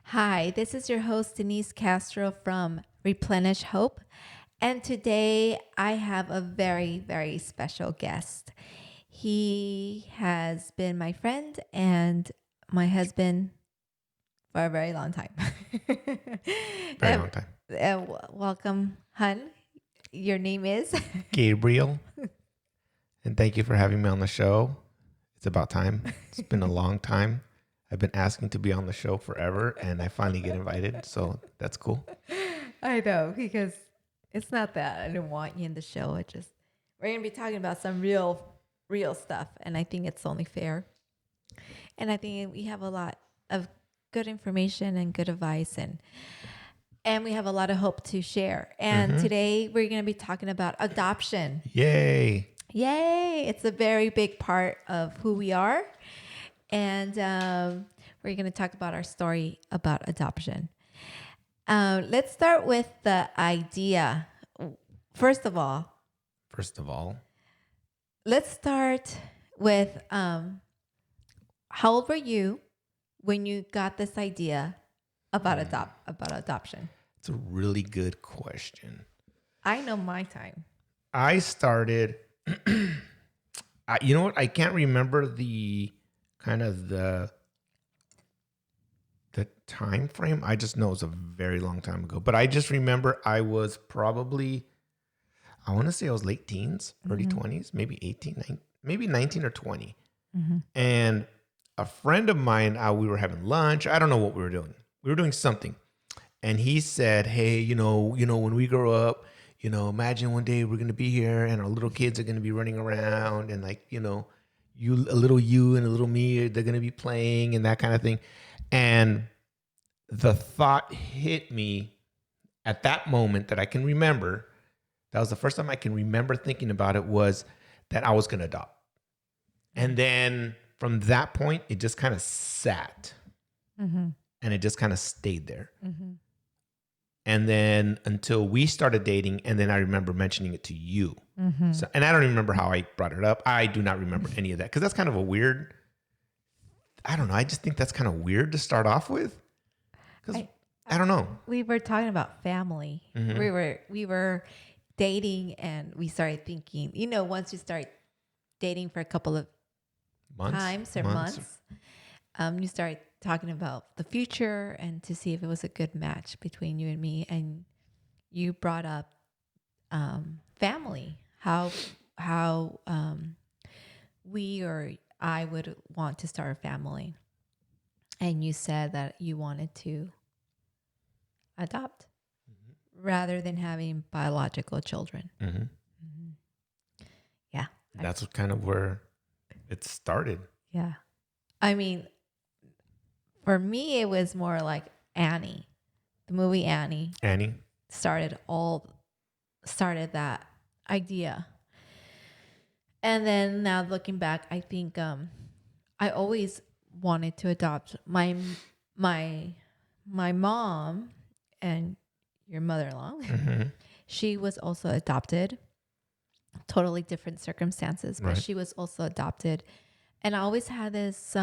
Hi, this is your host, Denise Castro from Replenish Hope. And today I have a very, very special guest. He has been my friend and my husband for a very long time. Very long time. Welcome, Hun. Your name is? Gabriel. And thank you for having me on the show. It's about time. It's been a long time. I've been asking to be on the show forever, and I finally get invited. So that's cool. I know, because it's not that I didn't want you in the show. We're gonna be talking about some real stuff, and I think it's only fair. And I think we have a lot of good information and good advice, and we have a lot of hope to share. And today we're gonna be talking about adoption. Yay. Yay! It's a very big part of who we are, and we're gonna talk about our story about adoption. Let's start with the idea. First of all, let's start with how old were you when you got this idea about adoption? It's a really good question. I know my time. I started, you know what? I can't remember the kind of the time frame. I just know it was a very long time ago. But I just remember I was probably, I want to say I was late teens, early 20s, maybe 18, maybe 19 or 20. And a friend of mine, we were having lunch. I don't know what we were doing. We were doing something. And he said, hey, when we grow up, imagine one day we're going to be here and our little kids are going to be running around and a little you and a little me, they're going to be playing and that kind of thing. And the thought hit me at that moment that I can remember. That was the first time I can remember thinking about it, was that I was going to adopt. And then from that point, it just kind of sat and it just kind of stayed there. And then until we started dating, and then I remember mentioning it to you. So, and I don't even remember how I brought it up. I do not remember any of that, because that's kind of a weird, I don't know. I just think that's kind of weird to start off with. Because I don't know. We were talking about family. We were dating, and we started thinking, once you start dating for a couple of months, you start talking about the future and to see if it was a good match between you and me. And you brought up family, how we or I would want to start a family. And you said that you wanted to adopt rather than having biological children. Yeah. That's kind of where it started. Yeah. I mean, for me, it was more like Annie. The movie Annie started that idea. And then now looking back, I think I always wanted to adopt. My mom and your mother-in-law, she was also adopted. Totally different circumstances, but she was also adopted. And I always had this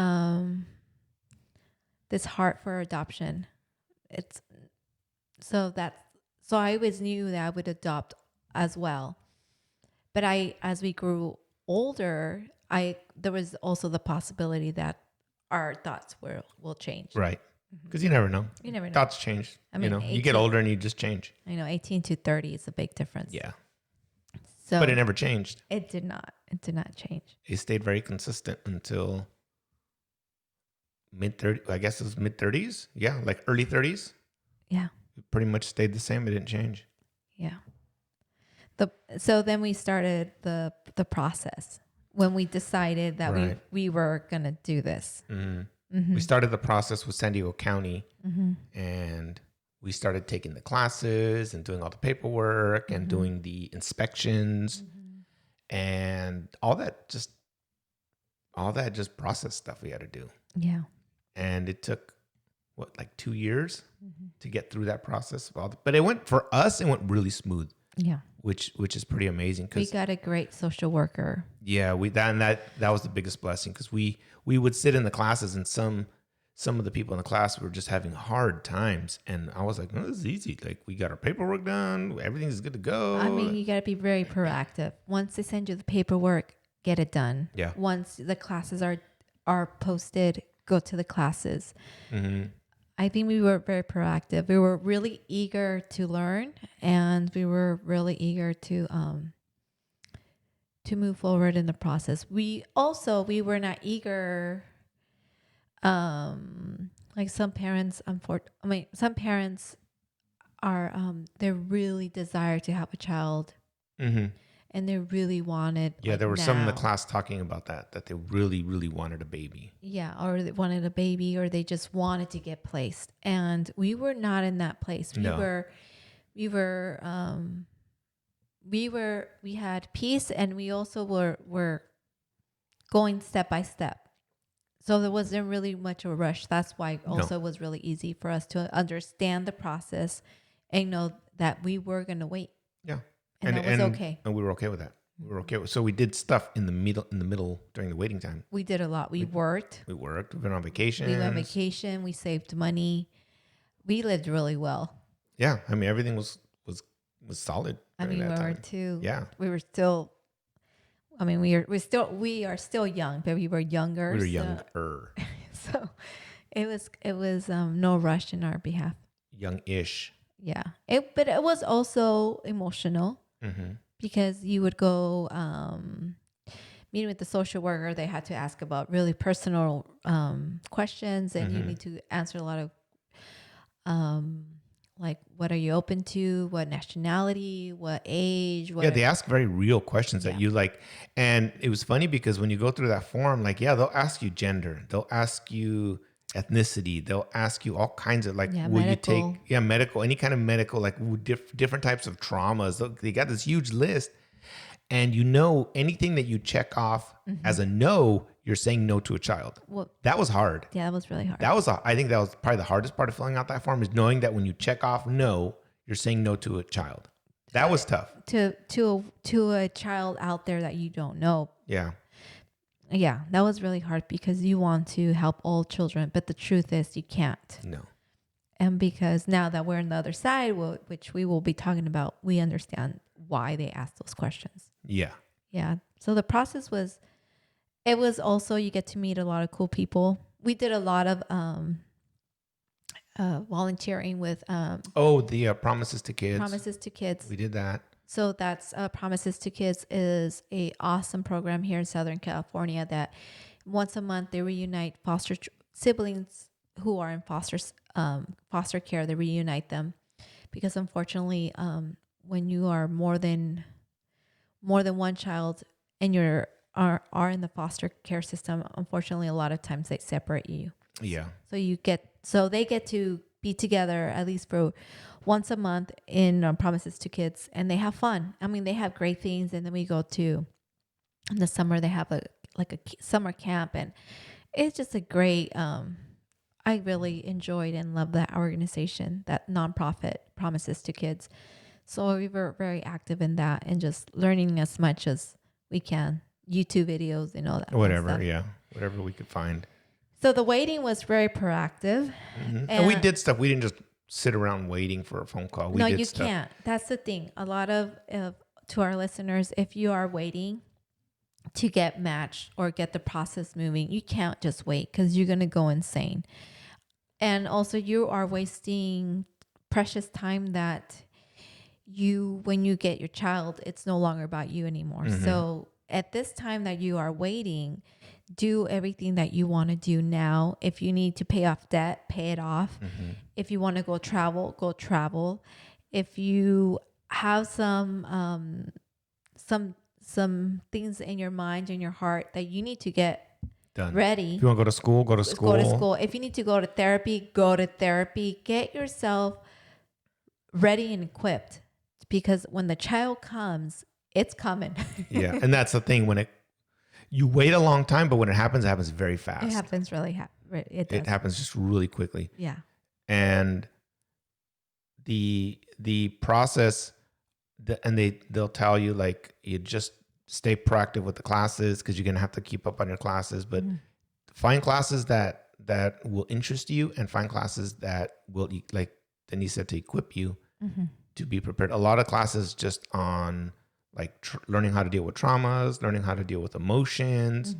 this heart for adoption. So I always knew that I would adopt as well. But as we grew older, there was also the possibility that our thoughts will change. Right. Because you never know. You never know. Thoughts change. I mean, you get older and you just change. I know 18 to 30 is a big difference. Yeah. So but it never changed. It did not. It did not change. It stayed very consistent until mid-30s. I guess it was mid-30s. Yeah, like early 30s. Yeah. It pretty much stayed the same. It didn't change. Yeah. So then we started the process when we decided that we were going to do this. We started the process with San Diego County, and we started taking the classes and doing all the paperwork and doing the inspections and all that. Just all that just process stuff we had to do. Yeah. And it took like 2 years to get through that process. But it went really smooth. Yeah. Which is pretty amazing. We got a great social worker. Yeah, that was the biggest blessing, because we would sit in the classes, and some of the people in the class were just having hard times, and I was like, "No, this is easy. Like, we got our paperwork done, everything's good to go." I mean, you got to be very proactive. Once they send you the paperwork, get it done. Yeah. Once the classes are posted, go to the classes. Mm-hmm. I think we were very proactive. We were really eager to learn, and we were really eager to move forward in the process. We were not eager. Like some parents, some parents are they really desire to have a child, and they really wanted. Yeah, there were some in the class talking about that they really, really wanted a baby. Yeah, or they wanted a baby, or they just wanted to get placed, and we were not in that place. We had peace, and we also were going step by step. So there wasn't really much of a rush. That's why also it was really easy for us to understand the process and know that we were going to wait. Yeah. And that was okay. And we were okay with that. So we did stuff in the middle during the waiting time. We did a lot. We worked. We've been on vacation. We went on vacation. We saved money. We lived really well. Yeah. I mean, everything was solid. We were too. Yeah. We were still, we are still young, but we were younger. We were younger. So it was no rush in our behalf. Young-ish. Yeah. But it was also emotional. Mm-hmm. Because you would go meeting with the social worker, they had to ask about really personal questions, and you need to answer a lot of like, what are you open to, what nationality, what age. They ask very real questions that you like. And it was funny because when you go through that form, like, they'll ask you gender, they'll ask you ethnicity, they'll ask you all kinds of like, will medical. You take medical, any kind of medical, like different types of traumas. They got this huge list, and anything that you check off as a no, you're saying no to a child. Well, that was hard. Yeah, that was really hard. I think that was probably the hardest part of filling out that form, is knowing that when you check off no, you're saying no to a child. That was tough. To a child out there that you don't know. Yeah. Yeah, that was really hard, because you want to help all children, but the truth is you can't. No. And because now that we're on the other side, which we will be talking about, we understand why they ask those questions. Yeah. Yeah. So the process was also, you get to meet a lot of cool people. We did a lot of volunteering with the Promises to Kids. Promises to Kids. We did that. So that's Promises to Kids is a awesome program here in Southern California that once a month they reunite foster siblings who are in foster care. They reunite them, because unfortunately, when you are more than one child and are in the foster care system, unfortunately, a lot of times they separate you. Yeah. So they get to be together at least for once a month in Promises to Kids, and they have fun. I mean, they have great things, and then we go to, in the summer they have a summer camp, and it's just a great. I really enjoyed and loved that organization, that nonprofit Promises to Kids. So we were very active in that, and just learning as much as we can, YouTube videos and all that. Whatever, yeah, whatever we could find. So the waiting was very proactive. Mm-hmm. And we did stuff. We didn't just sit around waiting for a phone call. We did stuff. Can't. That's the thing. A lot of to our listeners, if you are waiting to get matched or get the process moving, you can't just wait, because you're going to go insane. And also, you are wasting precious time that when you get your child, it's no longer about you anymore. Mm-hmm. So at this time that you are waiting, do everything that you want to do now. If you need to pay off debt, pay it off. Mm-hmm. If you want to go travel. If you have some things in your mind, in your heart that you need to get done, ready. If you want to go to school, go to school. Go to school. If you need to go to therapy, go to therapy. Get yourself ready and equipped, because when the child comes, it's coming. Yeah, and that's the thing, when you wait a long time, but when it happens very fast. It happens really it happens just really quickly. Yeah. And the process, and they'll tell you, like, you just stay proactive with the classes because you're gonna have to keep up on your classes, but find classes that will interest you, and find classes that will, like Denise said, to equip you to be prepared. A lot of classes just on like learning how to deal with traumas, learning how to deal with emotions,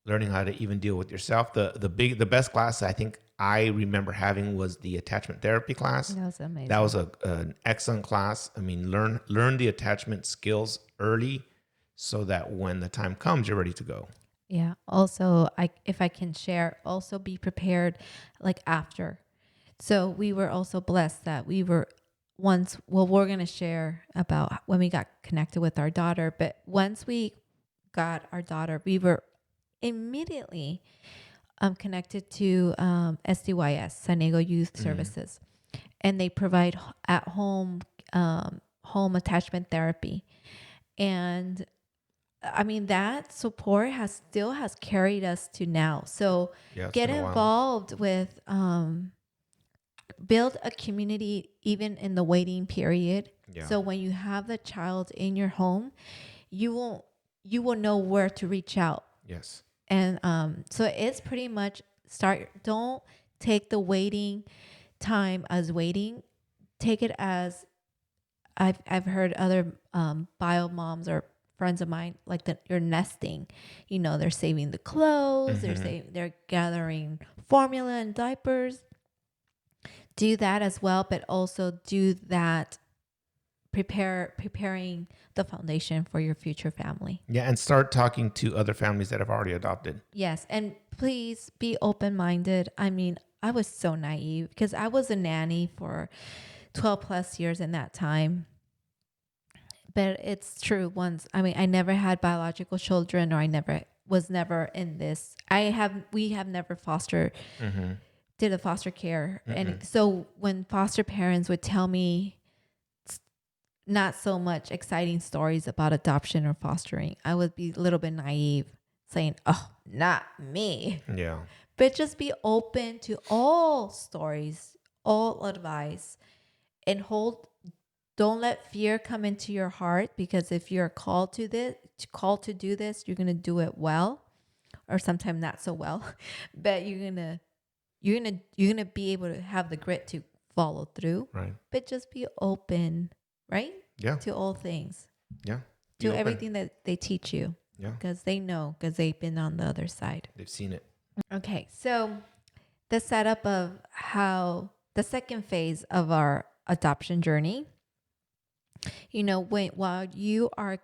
learning how to even deal with yourself. The best class I think I remember having was the attachment therapy class. That was amazing. That was an excellent class. I mean, learn the attachment skills early so that when the time comes, you're ready to go. Yeah. Also, if I can share, also be prepared like after. So we were also blessed that we were we're going to share about when we got connected with our daughter. But once we got our daughter, we were immediately connected to SDYS, San Diego Youth Services. And they provide at home attachment therapy. And I mean, that support still has carried us to now. So get involved with, build a community even in the waiting period. Yeah. So when you have the child in your home, you will know where to reach out. Yes. And so it's pretty much don't take the waiting time as waiting. Take it as I've heard other bio moms or friends of mine, like that you're nesting. You know, they're saving the clothes, they're gathering formula and diapers. Do that as well, but also do that preparing the foundation for your future family. Yeah, and start talking to other families that have already adopted. Yes, and please be open-minded. I mean, I was so naive because I was a nanny for 12 plus years in that time. But it's true. I never had biological children, or I was never in this. We have never fostered, did a foster care. And so when foster parents would tell me not so much exciting stories about adoption or fostering, I would be a little bit naive, saying, oh, not me. Yeah. But just be open to all stories, all advice, and don't let fear come into your heart, because if you're called to do this, you're going to do it well, or sometimes not so well, but you're going to be able to have the grit to follow through. Right. But just be open, right? Yeah. To all things. Yeah. To everything that they teach you. Yeah. Because they know, because they've been on the other side. They've seen it. Okay. So the setup of how the second phase of our adoption journey, while you are,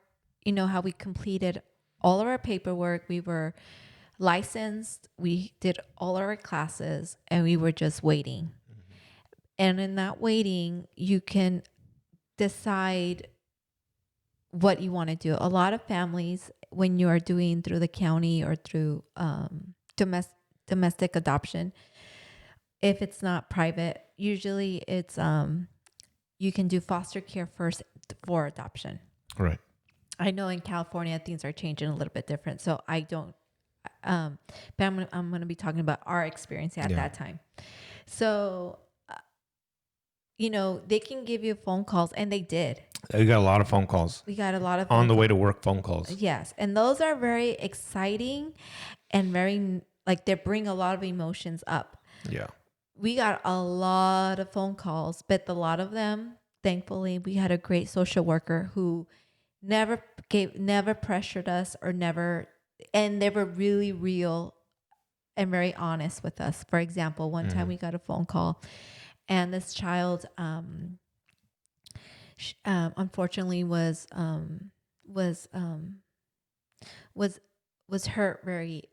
how we completed all of our paperwork, we were licensed, we did all our classes, and we were just waiting. And in that waiting, you can decide what you want to do. A lot of families, when you are doing through the county or through domestic adoption, if it's not private, usually it's you can do foster care first for adoption. Right. I know in California things are changing a little bit different, so I don't. But I'm going to be talking about our experience at that time. So, they can give you phone calls, and they did. We got a lot of phone calls. We got a lot of on the way to work phone calls. Yes, and those are very exciting and very they bring a lot of emotions up. Yeah. We got a lot of phone calls, but a lot of them, thankfully, we had a great social worker who never pressured us and they were really real and very honest with us. For example, one time we got a phone call, and this child, unfortunately, was hurt, very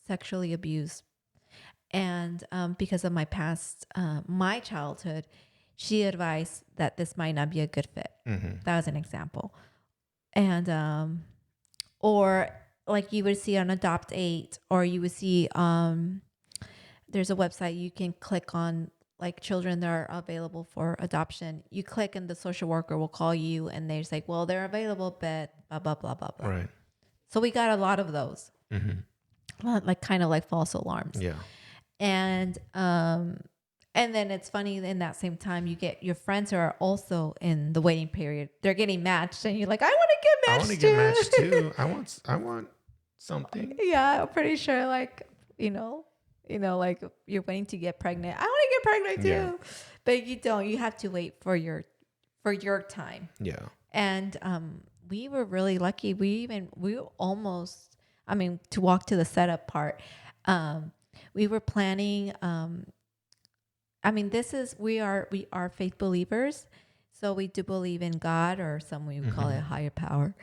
sexually abused. And because of my past, my childhood, she advised that this might not be a good fit. That was an example. And or like you would see on Adopt8, or you would see there's a website you can click on, like children that are available for adoption. You click and the social worker will call you, and they're like, well, they're available, but blah, blah, blah, blah, blah. Right. So we got a lot of those, like kind of like false alarms. Yeah. And then it's funny, in that same time, you get your friends who are also in the waiting period. They're getting matched, and you're like, I want to get matched. I want to get matched too. I want something. Yeah, I'm pretty sure, like, like you're waiting to get pregnant. I want to get pregnant too, but you don't. You have to wait for your time. Yeah. And we were really lucky. We almost, to walk to the setup part. We were planning. We are faith believers, so we do believe in God, or some we would call it higher power.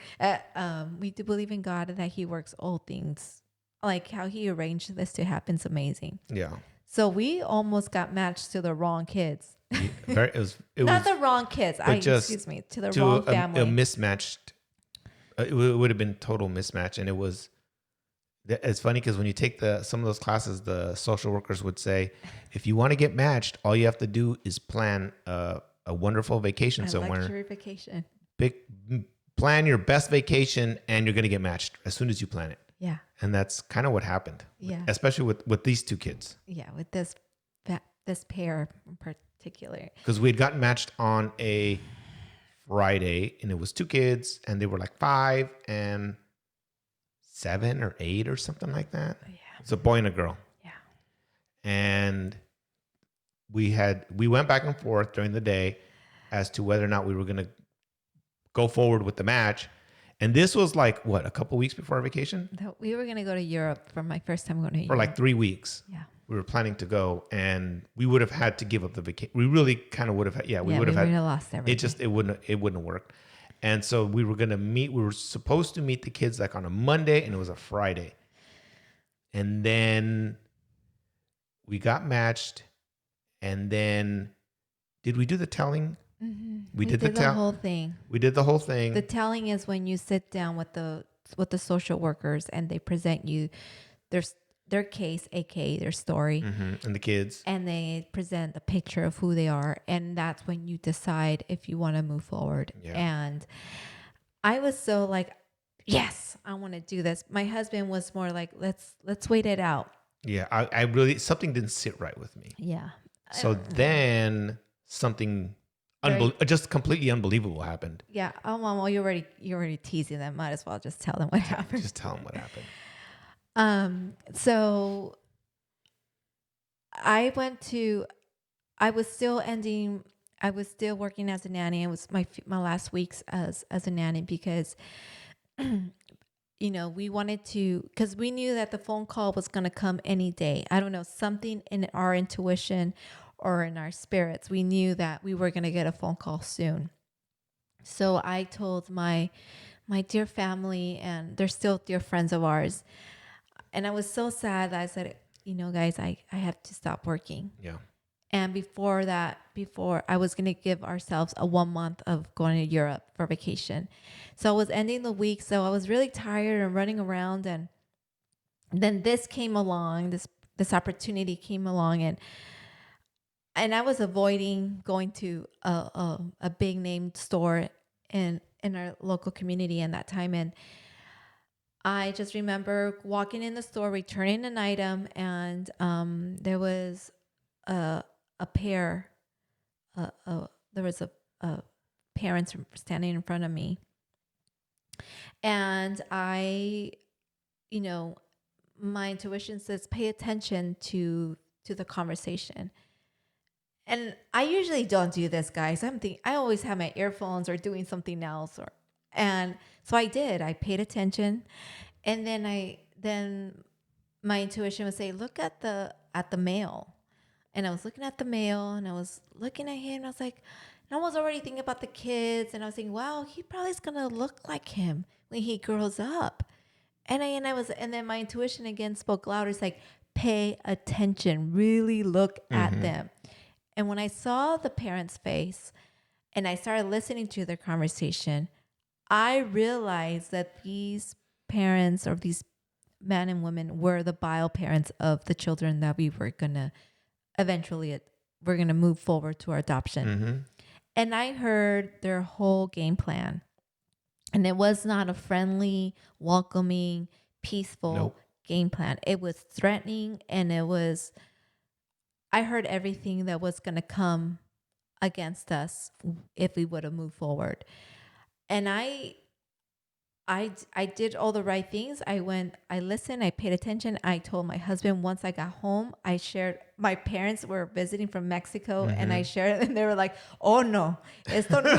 We do believe in God and that He works all things, like how He arranged this to happen is amazing. Yeah. So we almost got matched to the wrong kids. It was not the wrong kids. To the wrong family. A mismatched. It would have been total mismatch, and it was. It's funny because when you take some of those classes, the social workers would say, if you want to get matched, all you have to do is plan a wonderful vacation somewhere. Luxury vacation. Plan your best vacation, and you're going to get matched as soon as you plan it. Yeah. And that's kind of what happened. Yeah. Especially with these two kids. Yeah, with this pair in particular. Because we had gotten matched on a Friday, and it was two kids, and they were like 5 and 7 or 8 or something like that. Yeah. It's a boy and a girl. Yeah. And we went back and forth during the day as to whether or not we were going to go forward with the match. And this was like, what, a couple weeks before our vacation? We were going to go to Europe for my first time going to Europe. For like 3 weeks. Yeah. We were planning to go, and we would have had to give up the vacation. We really kind of would have. We would have lost everything. It wouldn't have worked. And so we were going to meet. We were supposed to meet the kids like on a Monday, and it was a Friday. And then we got matched. And then, did we do the telling? Mm-hmm. We did the whole thing. We did the whole thing. The telling is when you sit down with the social workers, and they present you their case, aka their story, and the kids, and they present a picture of who they are, and that's when you decide if you want to move forward. Yeah. And I was so like, yes, I want to do this. My husband was more like, let's wait it out. Yeah, I really, something didn't sit right with me. Yeah. So then something just completely unbelievable happened. Yeah. Oh, Mom, well, you're already teasing them. Might as well just tell them what happened. Just tell them what happened. So I was still working as a nanny. It was my last weeks as a nanny because, we wanted to, because we knew that the phone call was going to come any day. I don't know, something in our intuition or in our spirits, we knew that we were going to get a phone call soon. So I told my dear family, and they're still dear friends of ours. And I was so sad that I said, guys, I have to stop working. Yeah. And before I was going to give ourselves a 1 month of going to Europe for vacation. So I was ending the week. So I was really tired and running around. And then this came along, this opportunity came along, and I was avoiding going to a big name store in our local community in that time. And I just remember walking in the store, returning an item, and there was a pair. There was a parents standing in front of me, and I, my intuition says pay attention to the conversation. And I usually don't do this, guys. I always have my earphones or doing something else, and so I did. I paid attention, and then my intuition would say, "Look at the mail," and I was looking at the mail, and I was looking at him, and I was like, and I was already thinking about the kids, and I was thinking, "Wow, he probably is gonna look like him when he grows up," and then my intuition again spoke louder. It's like, "Pay attention, really look at them." And when I saw the parents' face, and I started listening to their conversation, I realized that these parents, or these men and women, were the bio parents of the children that we were gonna we're gonna move forward to our adoption. And I heard their whole game plan. And it was not a friendly, welcoming, peaceful Nope. game plan. It was threatening, and I heard everything that was going to come against us if we would have moved forward. And I did all the right things. I listened, I paid attention. I told my husband once I got home, I shared, my parents were visiting from Mexico, and I shared, and they were like, oh no, esto no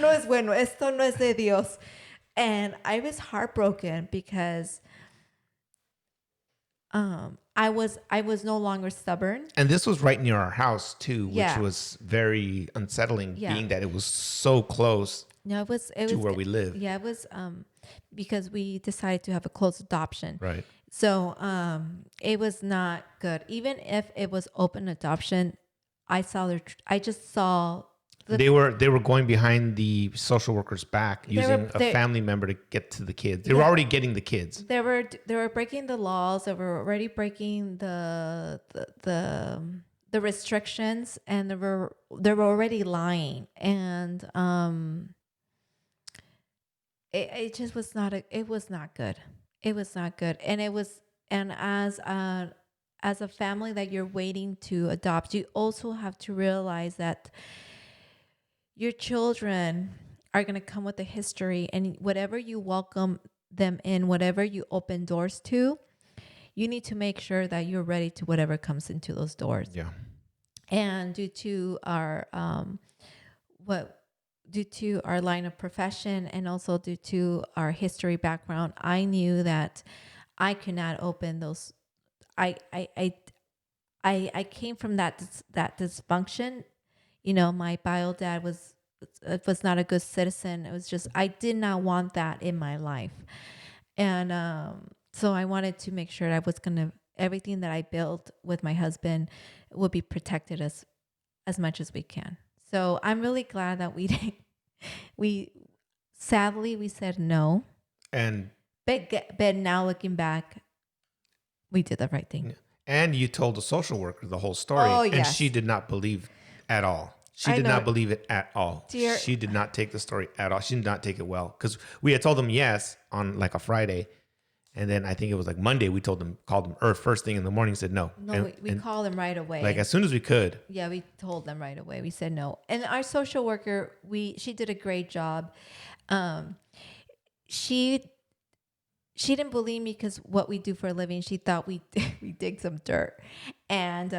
es bueno, esto no es de Dios. And I was heartbroken because I was no longer stubborn. And this was right near our house too, which Yeah. was very unsettling, Yeah. being that it was so close No, it was to where we live. Yeah, it was because we decided to have a close adoption. Right. So it was not good. Even if it was open adoption, I just saw They were going behind the social worker's back, using a family member to get to the kids. They were already getting the kids. They were breaking the laws. They were already breaking the restrictions, and they were already lying. And it just was not it was not good. It was not good. And as a family that you're waiting to adopt, you also have to realize that your children are going to come with a history, and whatever you welcome them in, whatever you open doors to, you need to make sure that you're ready to whatever comes into those doors. Yeah. And due to our line of profession, and also due to our history background, I knew that I could not open those. I came from that dysfunction. You know, my bio dad was not a good citizen. It was just, I did not want that in my life. And so I wanted to make sure everything that I built with my husband would be protected as much as we can. So I'm really glad that we said no. But now looking back, we did the right thing. And you told the social worker the whole story. Oh, yes. And she did not believe at all. She did not believe it at all. She did not take the story at all. She did not take it well. Because we had told them yes on like a Friday. And then I think it was like Monday, we called them first thing in the morning, said no. No, we called them right away. Like as soon as we could. Yeah, we told them right away. We said no. And our social worker, she did a great job. She didn't believe me because what we do for a living. She thought we dig some dirt. And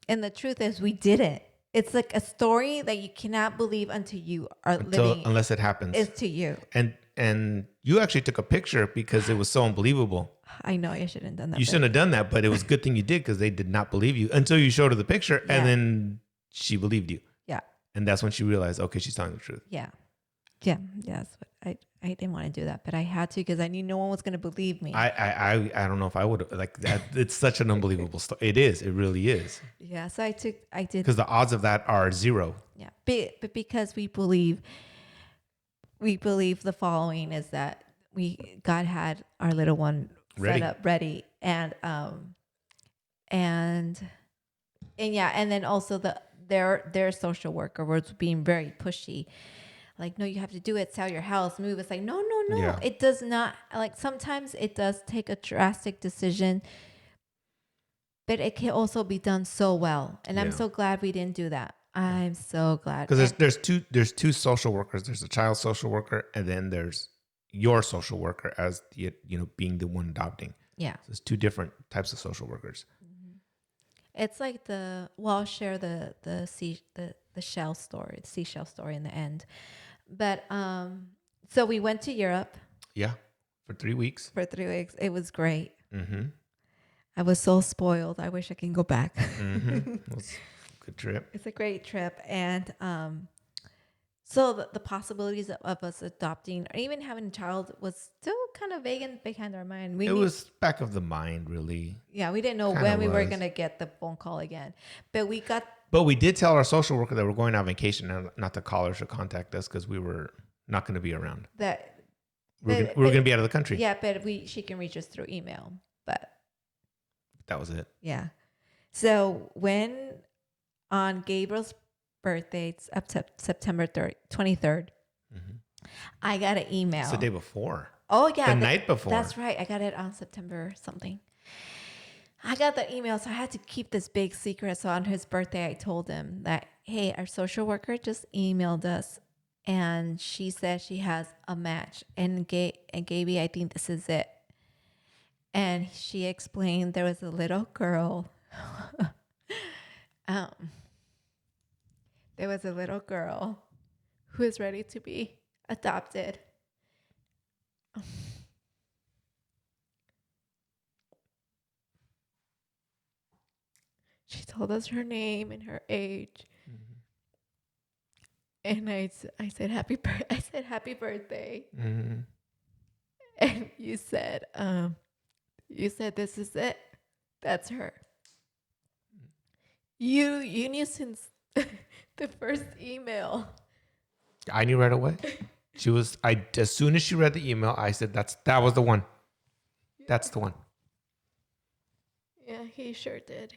the truth is we didn't. It's like a story that you cannot believe unless it happens. It's to you. And you actually took a picture because it was so unbelievable. I know I shouldn't have done that. You shouldn't have done that, but it was a good thing you did because they did not believe you until you showed her the picture, and then she believed you. Yeah. And that's when she realized, okay, she's telling the truth. Yeah. Yeah. That's what I didn't want to do that, but I had to because I knew no one was going to believe me. I don't know if I would have, like that. It's such an unbelievable story. It is. It really is. Yeah. So I did. Because the odds of that are 0. Yeah. But because we believe the following is that God had our little one set up ready, and then also their social worker was being very pushy. Like, no, you have to do it, sell your house, move. It's like, no. Yeah. It does not. Like, sometimes it does take a drastic decision, but it can also be done so well. And I'm so glad we didn't do that. I'm so glad. Because there's two social workers. There's a child social worker, and then there's your social worker as the, being the one adopting. Yeah. So there's 2 different types of social workers. Mm-hmm. It's like I'll share the seashell story in the end. But so we went to Europe. Yeah, for 3 weeks. It was great. Mm-hmm. I was so spoiled. I wish I can go back. Mm-hmm. It was a good trip. It's a great trip. And so the possibilities of us adopting or even having a child was still kind of vague and behind our mind. It was back of the mind, really. Yeah, we didn't know when we were going to get the phone call again. But we did tell our social worker that we're going on vacation and not to call her to contact us because we were not going to be around. We were going to be out of the country. Yeah, but she can reach us through email. But that was it. Yeah. So when on Gabriel's birthday, it's up to September 23rd, I got an email. It's the day before. Oh, yeah. The night before. That's right. I got it on September something. I got the email, so I had to keep this big secret. So on his birthday, I told him that, hey, our social worker just emailed us, and she said she has a match. And Gaby, I think this is it. And she explained there was a little girl. There was a little girl who is ready to be adopted. She told us her name and her age. And I said happy birthday. Mm-hmm. And you said this is it. That's her. You knew since the first email. I knew right away. As soon as she read the email, I said that was the one. That's the one. Yeah, he sure did.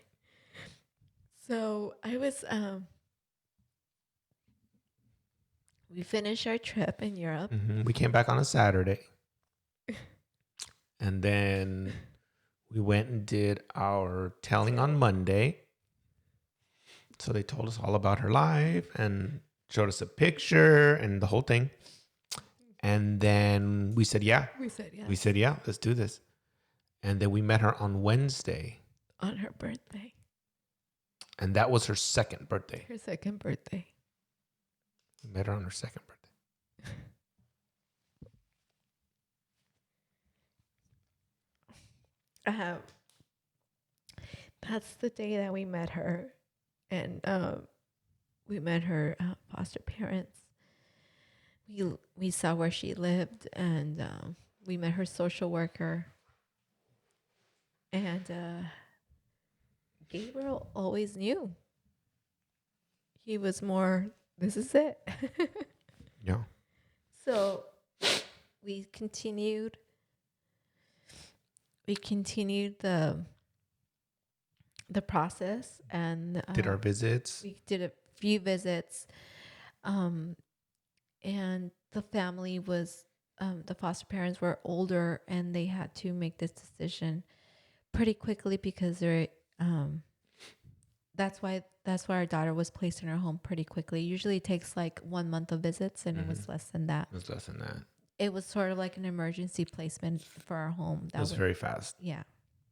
So I was we finished our trip in Europe. Mm-hmm. We came back on a Saturday. And then we went and did our telling on Monday. So they told us all about her life and showed us a picture and the whole thing. And then we said, yeah. We said, yeah. We said, yeah, let's do this. And then we met her on Wednesday. On her birthday. And that was her second birthday. Her second birthday. We met her on her second birthday. That's the day that we met her. And we met her foster parents. We saw where she lived, and we met her social worker. And Gabriel always knew. He was more, this is it. Yeah. So we continued the process and did our visits. We did a few visits, and the family was the foster parents were older, and they had to make this decision pretty quickly because they're that's why our daughter was placed in her home pretty quickly. Usually it takes like 1 month of visits, and it was less than that. It was less than that. It was sort of like an emergency placement for our home. That was very fast. Yeah.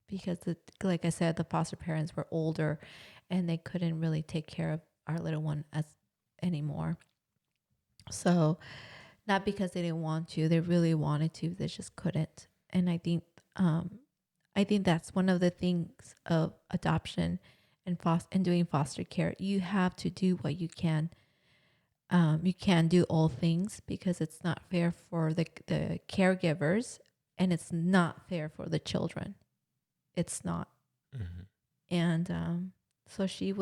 Because, like I said, the foster parents were older and they couldn't really take care of our little one anymore. So, not because they didn't want to, they really wanted to, they just couldn't. And I think that's one of the things of adoption and doing foster care. You have to do what you can. You can't do all things because it's not fair for the caregivers, and it's not fair for the children. It's not. Mm-hmm. And so she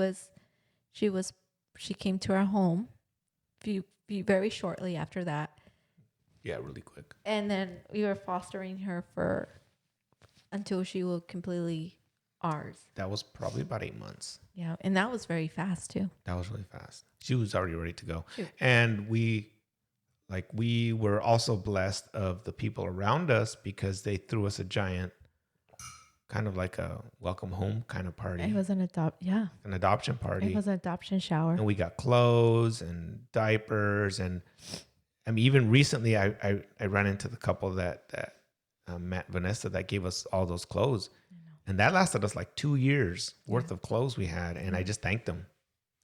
came to our home very shortly after that. Yeah, really quick. And then we were fostering her until she was completely ours. That was probably about 8 months. Yeah, and that was very fast too. That was really fast. She was already ready to go. Shoot. And we were also blessed of the people around us because they threw us a giant kind of like a welcome home kind of party. It was an adoption party. It was an adoption shower. And we got clothes and diapers. And I mean, even recently I ran into the couple that Matt Vanessa that gave us all those clothes. And that lasted us like 2 years worth of clothes we had. And I just thanked them.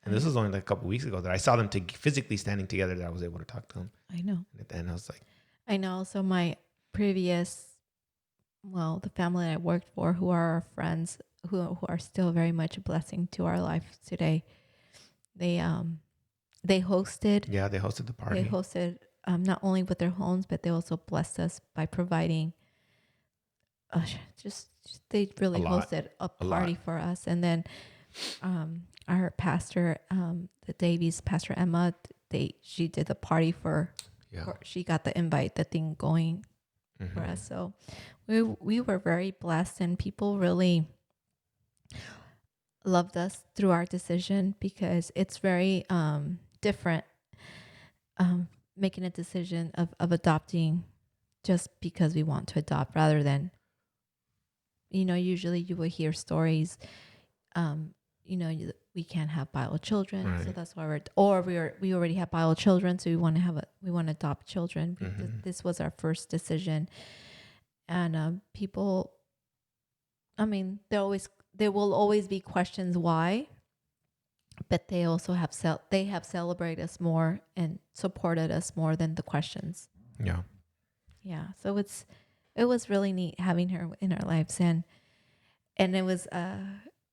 And this was only like a couple of weeks ago that I saw them physically standing together, that I was able to talk to them. I know. And I was like, I know. So my previous, the family I worked for, who are our friends, who are still very much a blessing to our life today, they hosted. Yeah, they hosted the party. They hosted not only with their homes, but they also blessed us by providing. They really hosted a party for us, and then our pastor, the Davies, Pastor Emma, she did the party for she got the invite, the thing going for us. So we were very blessed, and people really loved us through our decision because it's very different making a decision of adopting just because we want to adopt rather than, usually you will hear stories, we can't have bio children. Right. So that's why we already have bio children. So we want to adopt children. Mm-hmm. This was our first decision. And people, there will always be questions why, but they also have celebrated us more and supported us more than the questions. Yeah. Yeah. So it was really neat having her in our lives, and it was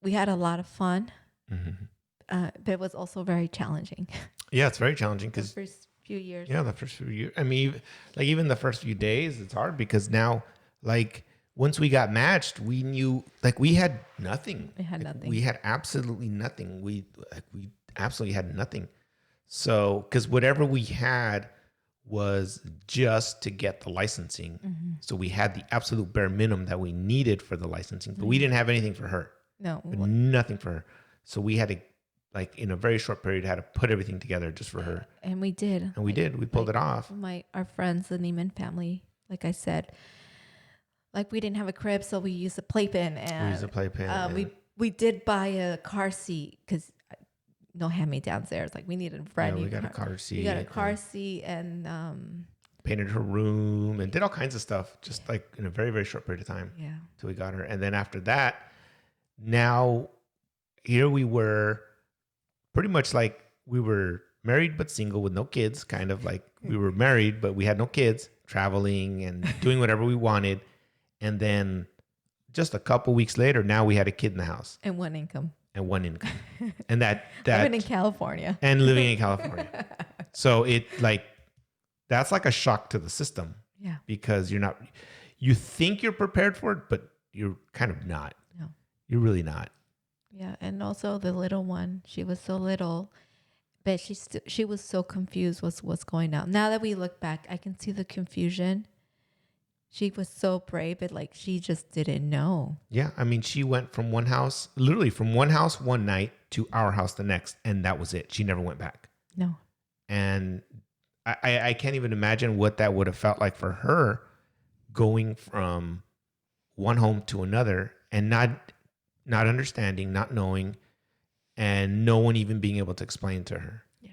we had a lot of fun, mm-hmm. But it was also very challenging. Yeah, it's very challenging because the first few years. Yeah, the first few years. I mean, even the first few days, it's hard because now, once we got matched, we knew we had nothing. We had nothing. We had absolutely nothing. We absolutely had nothing. So, because whatever we had was just to get the licensing. Mm-hmm. So we had the absolute bare minimum that we needed for the licensing, but we didn't have anything for her. No, nothing for her. So we had to, in a very short period, had to put everything together just for her. And we did. And we did. We pulled it off. Our friends, the Neiman family, like I said, we didn't have a crib, so we used a playpen. And we used a playpen. We did buy a car seat because no hand-me-downs there. It's we needed a brand new car. We got a car seat. We got a car seat and painted her room and did all kinds of stuff just in a very, very short period of time. Yeah. Till we got her. And then after that, now here we were pretty much we were married but single with no kids, kind of we were married but we had no kids, traveling and doing whatever we wanted. And then just a couple weeks later, now we had a kid in the house. And one income. And that living in California. And living in California. So it that's a shock to the system. Yeah. Because you think you're prepared for it, but you're kind of not. No. You're really not. Yeah. And also the little one, she was so little, but she was so confused with what's going on. Now that we look back, I can see the confusion. She was so brave, but she just didn't know. Yeah. I mean, she went from literally from one house one night to our house the next. And that was it. She never went back. No. And I can't even imagine what that would have felt like for her going from one home to another and not understanding, not knowing, and no one even being able to explain to her. Yeah.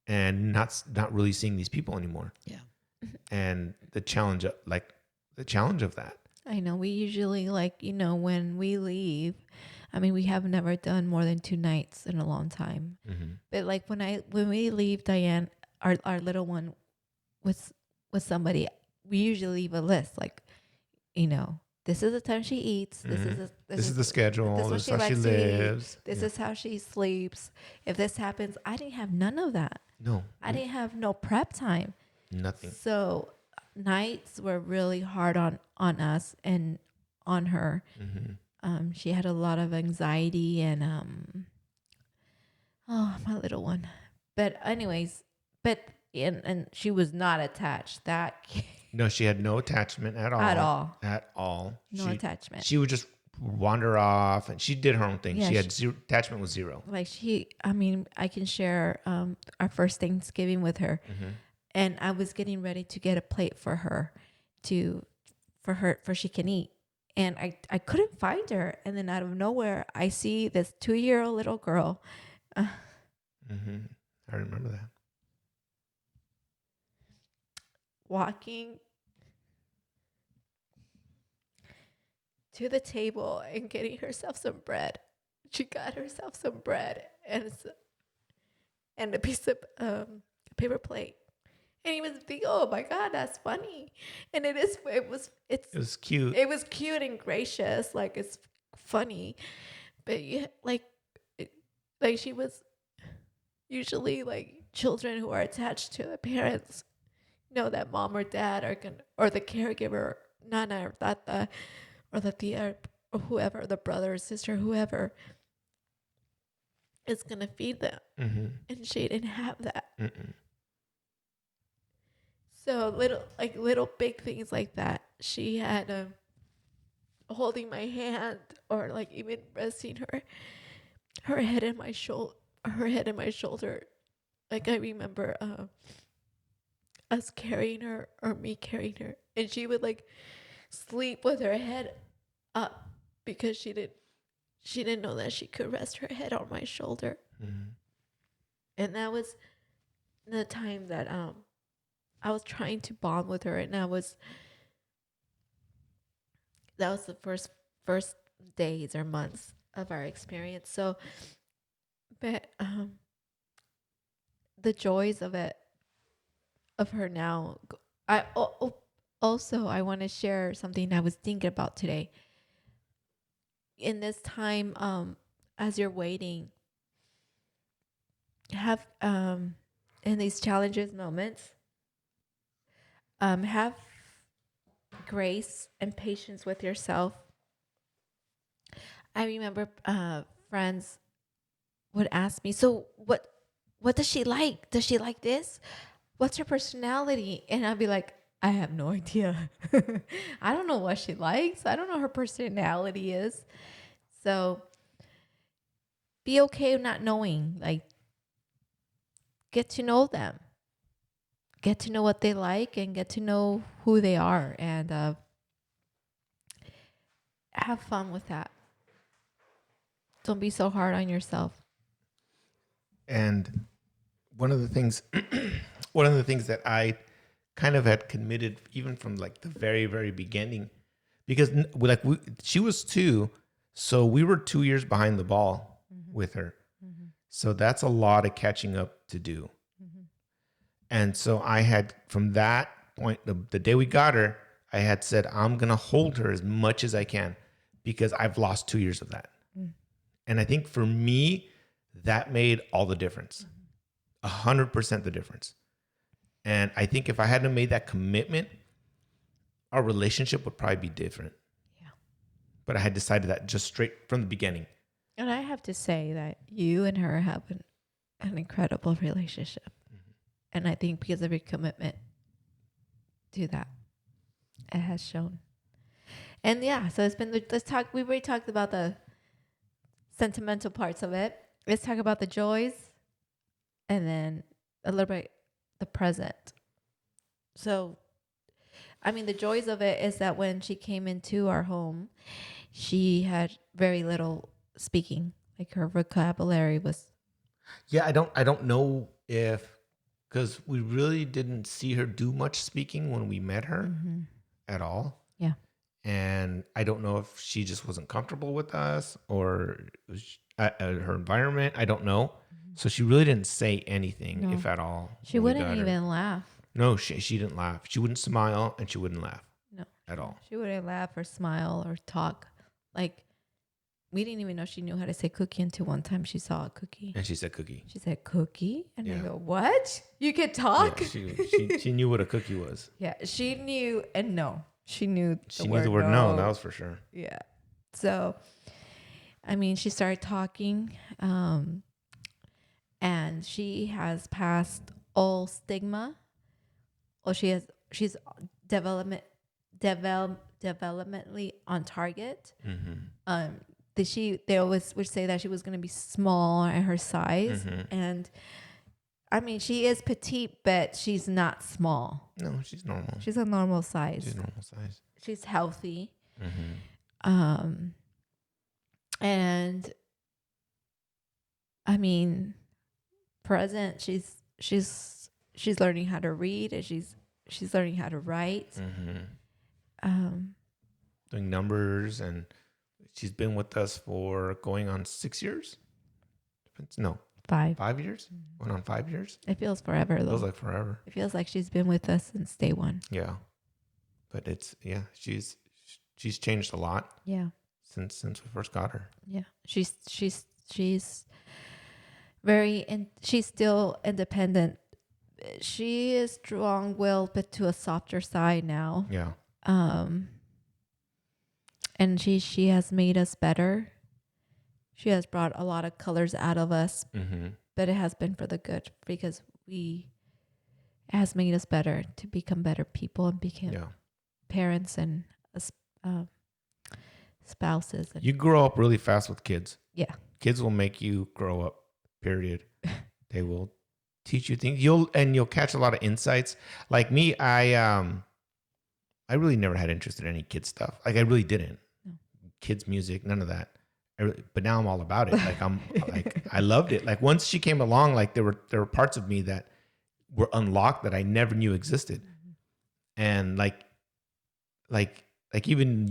And not really seeing these people anymore. Yeah. And the challenge of that. I know. We usually when we leave, we have never done more than 2 nights in a long time. Mm-hmm. But when we leave Diane, our little one with somebody, we usually leave a list this is the time she eats. Mm-hmm. This is the schedule. This is how she lives. This is how she sleeps. If this happens, I didn't have none of that. No. I didn't have no prep time. Nothing. So nights were really hard on us and on her. Mm-hmm. She had a lot of anxiety and my little one. But anyways, and she was not attached. No, she had no attachment at all. At all. No attachment. She would just wander off, and she did her own thing. Yeah, she had zero attachment was zero. I can share our first Thanksgiving with her, mm-hmm. and I was getting ready to get a plate for her, for she can eat, and I couldn't find her, and then out of nowhere I see this 2-year-old little girl. Mm-hmm. I remember that. Walking to the table and getting herself some bread. She got herself some bread and a piece of paper plate. And he was thinking, "Oh my God, that's funny." And it was cute. It was cute and gracious, it's funny, but she was usually children who are attached to the parents. Know that mom or dad or the caregiver, nana or tata, or the tia or whoever, the brother or sister, whoever is gonna feed them. Mm-hmm. And she didn't have that. Mm-mm. So little big things like that. She had holding my hand or even resting her head in my shoulder. I remember. us carrying her or me carrying her, and she would like sleep with her head up because she didn't know that she could rest her head on my shoulder. Mm-hmm. And that was the time that I was trying to bond with her, and that was the first days or months of our experience. So, but the joys of it, of her now. I also I want to share something I was thinking about today. In this time, as you're waiting, have in these challenges moments, have grace and patience with yourself. I remember friends would ask me, "So what does she like? Does she like this? What's her personality?" And I'd be like, I have no idea. I don't know what she likes. I don't know her personality is. So be okay with not knowing. Like, get to know them. Get to know what they like and get to know who they are, and have fun with that. Don't be so hard on yourself. And one of the things that I kind of had committed even from like the very, very beginning, because she was 2, so we were 2 years behind the ball with her. Mm-hmm. So that's a lot of catching up to do. Mm-hmm. And so I had, from that point, the day we got her, I had said, I'm going to hold her as much as I can because I've lost 2 years of that. Mm. And I think for me, that made all the difference. 100% the difference. And I think if I hadn't made that commitment, our relationship would probably be different. Yeah. But I had decided that just straight from the beginning. And I have to say that you and her have an incredible relationship. Mm-hmm. And I think because of your commitment to that, it has shown. And yeah, so it's been, let's talk, we've already talked about the sentimental parts of it. Let's talk about the joys and then a little bit the present. So, I mean, the joys of it is that when she came into our home, she had very little speaking. Like her vocabulary was. Yeah, I don't know if, because we really didn't see her do much speaking when we met her at all. Yeah. And I don't know if she just wasn't comfortable with us or it was her environment. I don't know. Mm-hmm. So she really didn't say anything, if at all. She wouldn't even laugh. No, she didn't laugh. She wouldn't smile and she wouldn't laugh. No. At all. She wouldn't laugh or smile or talk. Like, we didn't even know she knew how to say cookie until one time she saw a cookie. And she said cookie. She said cookie? And I go, what? You can talk? Yeah, she knew what a cookie was. Yeah, she knew, and no. She knew the word no, that was for sure. Yeah. So, I mean, she started talking, and she has passed all stigma. Or she's developmentally on target. Mm-hmm. They always would say that she was going to be small at her size, and I mean, she is petite, but she's not small. No, she's normal. She's a normal size. She's normal size. She's healthy. Mm-hmm. And I mean, present. She's learning how to read, and she's learning how to write. Mm-hmm. Doing numbers, and she's been with us for going on 6 years. No. 5 years? Went on 5 years? It feels forever, though. It feels like forever. It feels like she's been with us since day one. Yeah. But she's changed a lot. Yeah. Since we first got her. Yeah. She's very, she's still independent. She is strong-willed, but to a softer side now. Yeah. And she has made us better. She has brought a lot of colors out of us, but it has been for the good because it has made us better to become better people and become parents and spouses. And you grow up really fast with kids. Yeah. Kids will make you grow up, period. They will teach you things. You'll catch a lot of insights. Like me, I really never had interest in any kids stuff. Like I really didn't. No. Kids music, none of that. But now I'm all about it. Like I loved it. Like once she came along, like there were parts of me that were unlocked that I never knew existed. Mm-hmm. And like even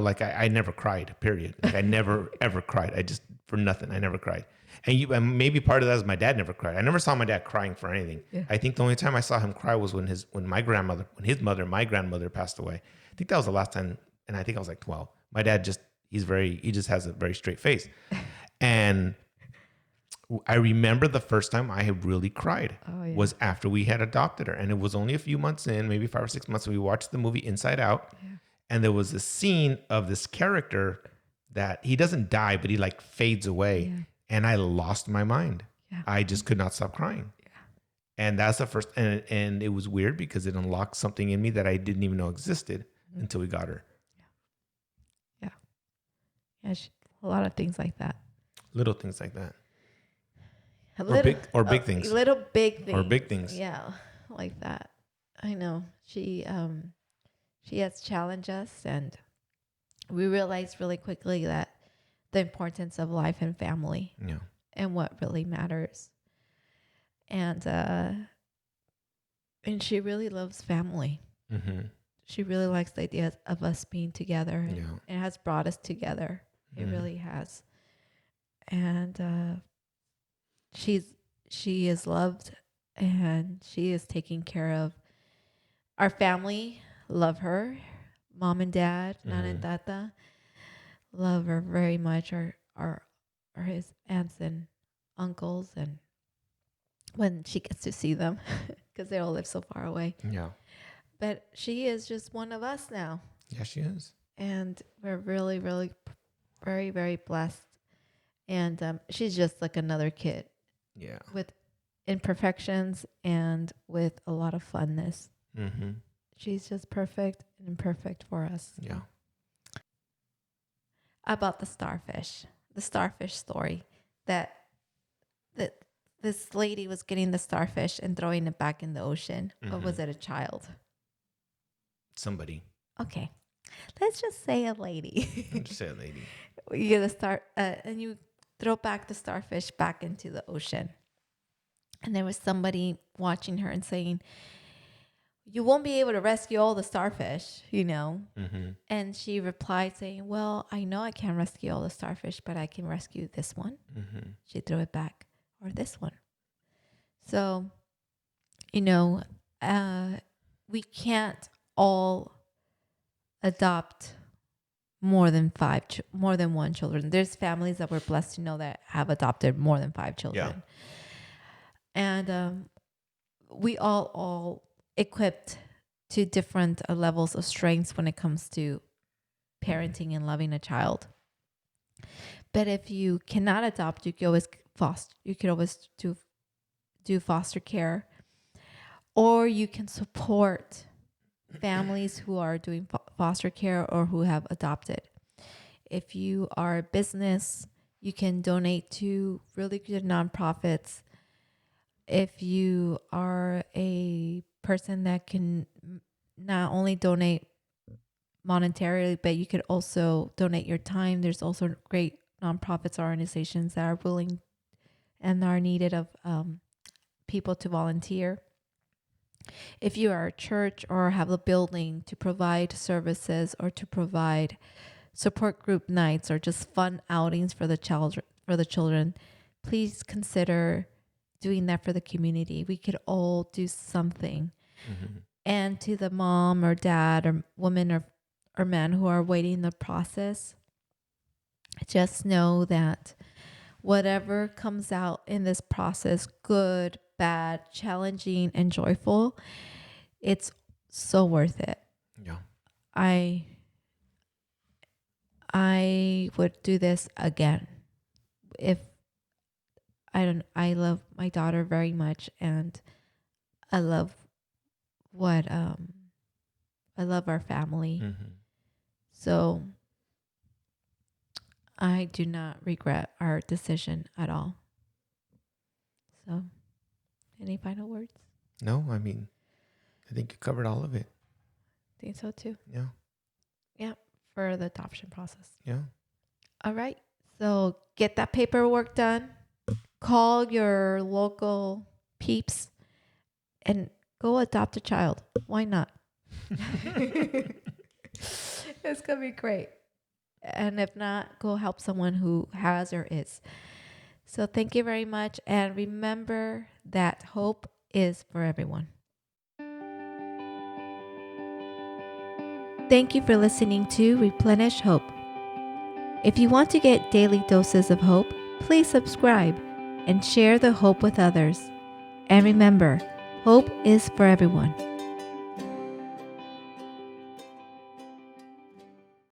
like I never cried, period. Like I never ever cried. I just for nothing. I never cried. And maybe part of that is my dad never cried. I never saw my dad crying for anything. Yeah. I think the only time I saw him cry was when his my grandmother passed away. I think that was the last time, and I think I was like 12. My dad he just has a very straight face. And I remember the first time I had really cried was after we had adopted her. And it was only a few months in, maybe 5 or 6 months. We watched the movie Inside Out. Yeah. And there was a scene of this character that he doesn't die, but he like fades away. Yeah. And I lost my mind. Yeah. I just could not stop crying. Yeah. And that's the first, and it was weird because it unlocked something in me that I didn't even know existed until we got her. Yeah. Yeah. A lot of things like that. Little things like that. Or big things. Little big things. Or big things. Yeah. Like that. I know. She has challenged us, and we realized really quickly that the importance of life and family. Yeah. And what really matters. And she really loves family. Mm-hmm. She really likes the idea of us being together. And it has brought us together. Mm-hmm. It really has. And she is loved, and she is taking care of our family. Love her. Mom and dad, Nana and Tata, love her very much. Are his aunts and uncles, and when she gets to see them, because they all live so far away. Yeah. But she is just one of us now. Yeah, she is. And we're really, really, very, very blessed. And she's just like another kid. Yeah. With imperfections and with a lot of funness. Mm-hmm. She's just perfect and imperfect for us. Yeah. About the starfish story that this lady was getting the starfish and throwing it back in the ocean. Mm-hmm. Or was it a child? Somebody. Okay. Let's just say a lady. Just say a lady. You get a star, and you throw back the starfish back into the ocean. And there was somebody watching her and saying, you won't be able to rescue all the starfish, Mm-hmm. And she replied saying, well, I know I can't rescue all the starfish, but I can rescue this one. Mm-hmm. She threw it back, or this one. So, we can't all adopt more than one children. There's families that we're blessed to know that have adopted more than 5 children. Yeah. And we all equipped to different levels of strengths when it comes to parenting and loving a child. But if you cannot adopt, you can always foster. You can always do foster care, or you can support families who are doing foster care or who have adopted. If you are a business, you can donate to really good nonprofits. If you are a person that can not only donate monetarily, but you could also donate your time. There's also great nonprofits organizations that are willing and are needed of people to volunteer. If you are a church or have a building to provide services or to provide support group nights or just fun outings for the children, please consider doing that for the community. We could all do something. Mm-hmm. And to the mom or dad or woman or man who are waiting the process, just know that whatever comes out in this process, good, bad, challenging, and joyful, it's so worth it. Yeah. I would do this again. I love my daughter very much, and I love I love our family. Mm-hmm. So I do not regret our decision at all. So Any final words? No, I mean, I think you covered all of it. I think so too. Yeah. Yeah, for the adoption process. Yeah. All right. So get that paperwork done. Call your local peeps and go adopt a child. Why not? It's going to be great. And if not, go help someone who has or is. So thank you very much. And remember that hope is for everyone. Thank you for listening to Replenish Hope. If you want to get daily doses of hope, please subscribe and share the hope with others. And remember, hope is for everyone.